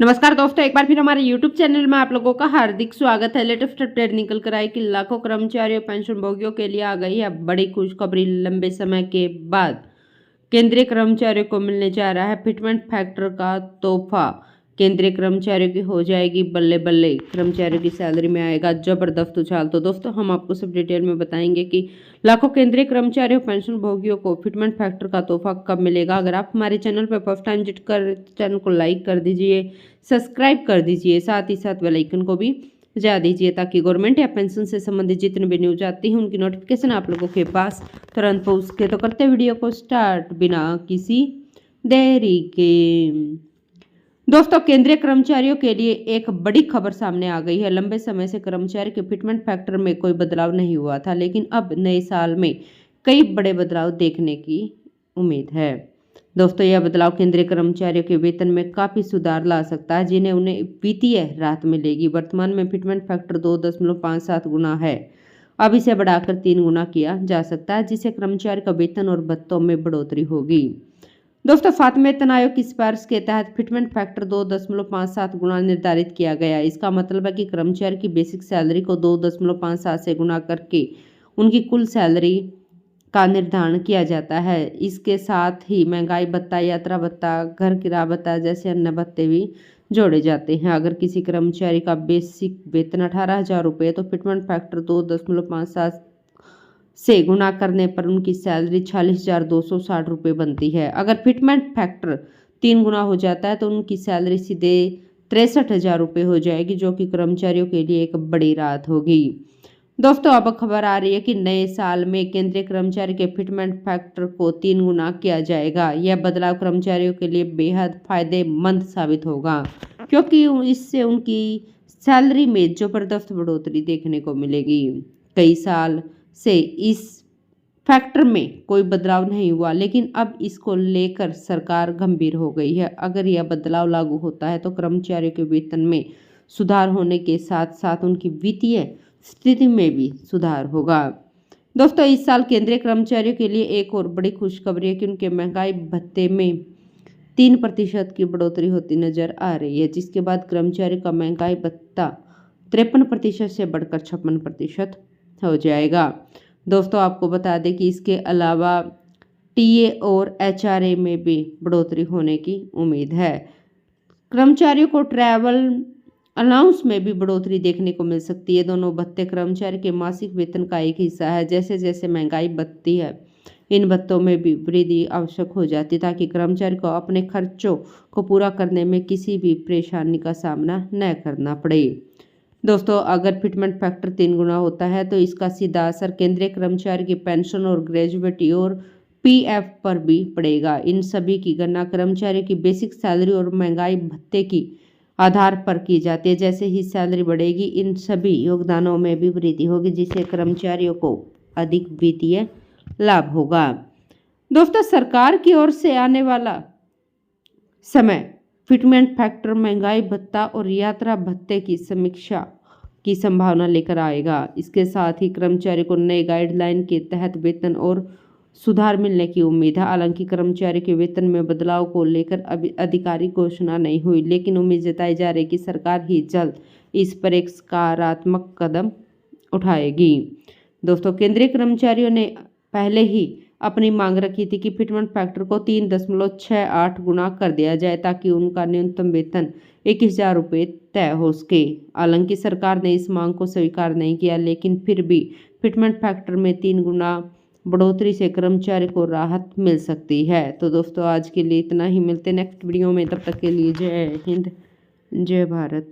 नमस्कार दोस्तों, एक बार फिर हमारे YouTube चैनल में आप लोगों का हार्दिक स्वागत है। लेटेस्ट अपडेट निकल कर आई कि लाखों कर्मचारियों पेंशन भोगियों के लिए आ गई है बड़ी खुशखबरी। लंबे समय के बाद केंद्रीय कर्मचारियों को मिलने जा रहा है फिटमेंट फैक्टर का तोहफा। केंद्रीय कर्मचारियों की हो जाएगी बल्ले बल्ले, कर्मचारियों की सैलरी में आएगा जबरदस्त उछाल। तो दोस्तों, हम आपको सब डिटेल में बताएंगे कि लाखों केंद्रीय कर्मचारियों पेंशन भोगियों को फिटमेंट फैक्टर का तोहफा कब मिलेगा। अगर आप हमारे चैनल पर फर्स्ट टाइम विजिट कर चैनल को लाइक कर दीजिए, सब्सक्राइब कर दीजिए, साथ ही साथ बेल आइकन को भी बजा दीजिए ताकि गवर्नमेंट या पेंशन से संबंधित जितने भी न्यूज आती हैं उनकी नोटिफिकेशन आप लोगों के पास तुरंत पहुंच सके। तो करते वीडियो को स्टार्ट बिना किसी देरी के। दोस्तों, केंद्रीय कर्मचारियों के लिए एक बड़ी खबर सामने आ गई है। लंबे समय से कर्मचारी के फिटमेंट फैक्टर में कोई बदलाव नहीं हुआ था, लेकिन अब नए साल में कई बड़े बदलाव देखने की उम्मीद है। दोस्तों, यह बदलाव केंद्रीय कर्मचारियों के वेतन में काफी सुधार ला सकता है, जिन्हें उन्हें वित्तीय राहत मिलेगी। वर्तमान में फिटमेंट फैक्टर 2.57 गुना है। अब इसे बढ़ाकर 3 गुना किया जा सकता है, जिससे कर्मचारी का वेतन और भत्तों में बढ़ोतरी होगी। दोस्तों, सातवें वेतन आयोग की सिफारिश के तहत फिटमेंट फैक्टर 2.57 गुना निर्धारित किया गया। इसका मतलब है कि कर्मचारी की बेसिक सैलरी को 2.57 से गुना करके उनकी कुल सैलरी का निर्धारण किया जाता है। इसके साथ ही महंगाई भत्ता, यात्रा भत्ता, घर किराया भत्ता जैसे अन्य भत्ते भी जोड़े जाते हैं। अगर किसी कर्मचारी का बेसिक वेतन 18,000 रुपये है तो फिटमेंट फैक्टर 2.57 से गुना करने पर उनकी सैलरी 46,260 रुपये बनती है। अगर फिटमेंट फैक्टर 3 गुना हो जाता है तो उनकी सैलरी सीधे 63,000 रुपये हो जाएगी, जो कि कर्मचारियों के लिए एक बड़ी राहत होगी। दोस्तों, अब खबर आ रही है कि नए साल में केंद्रीय कर्मचारी के फिटमेंट फैक्टर को 3 गुना किया जाएगा। यह बदलाव कर्मचारियों के लिए बेहद फायदेमंद साबित होगा, क्योंकि इससे उनकी सैलरी में जबरदस्त बढ़ोतरी देखने को मिलेगी। कई साल से इस फैक्टर में कोई बदलाव नहीं हुआ, लेकिन अब इसको लेकर सरकार गंभीर हो गई है। अगर यह बदलाव लागू होता है तो कर्मचारियों के वेतन में सुधार होने के साथ साथ उनकी वित्तीय स्थिति में भी सुधार होगा। दोस्तों, इस साल केंद्रीय कर्मचारियों के लिए एक और बड़ी खुशखबरी है कि उनके महंगाई भत्ते में 3% की बढ़ोतरी होती नजर आ रही है, जिसके बाद कर्मचारी का महंगाई भत्ता 53% से बढ़कर 56% हो जाएगा। दोस्तों, आपको बता दें कि इसके अलावा टीए और एचआरए में भी बढ़ोतरी होने की उम्मीद है। कर्मचारियों को ट्रैवल अलाउंस में भी बढ़ोतरी देखने को मिल सकती है। दोनों भत्ते कर्मचारी के मासिक वेतन का एक हिस्सा है। जैसे जैसे महंगाई बढ़ती है, इन भत्तों में भी वृद्धि आवश्यक हो जाती है ताकि कर्मचारी को अपने खर्चों को पूरा करने में किसी भी परेशानी का सामना न करना पड़े। दोस्तों, अगर फिटमेंट फैक्टर 3 गुना होता है तो इसका सीधा असर केंद्रीय कर्मचारी की पेंशन और ग्रेजुएटी और पीएफ पर भी पड़ेगा। इन सभी की गणना कर्मचारी की बेसिक सैलरी और महंगाई भत्ते की आधार पर की जाती है। जैसे ही सैलरी बढ़ेगी, इन सभी योगदानों में भी वृद्धि होगी, जिससे कर्मचारियों को अधिक वित्तीय लाभ होगा। दोस्तों, सरकार की ओर से आने वाला समय फिटमेंट फैक्टर, महंगाई भत्ता और यात्रा भत्ते की समीक्षा की संभावना लेकर आएगा। इसके साथ ही कर्मचारी को नए गाइडलाइन के तहत वेतन और सुधार मिलने की उम्मीद है। हालांकि कर्मचारी के वेतन में बदलाव को लेकर अभी आधिकारिक घोषणा नहीं हुई, लेकिन उम्मीद जताई जा रही है कि सरकार ही जल्द इस पर एक सकारात्मक कदम उठाएगी। दोस्तों, केंद्रीय कर्मचारियों ने पहले ही अपनी मांग रखी थी कि फिटमेंट फैक्टर को 3.68 गुना कर दिया जाए ताकि उनका न्यूनतम वेतन 21,000 रुपये तय हो सके। हालांकि सरकार ने इस मांग को स्वीकार नहीं किया, लेकिन फिर भी फिटमेंट फैक्टर में 3 गुना बढ़ोतरी से कर्मचारी को राहत मिल सकती है। तो दोस्तों, आज के लिए इतना ही। मिलते नेक्स्ट वीडियो में, तब तक के लिए जय हिंद, जय भारत।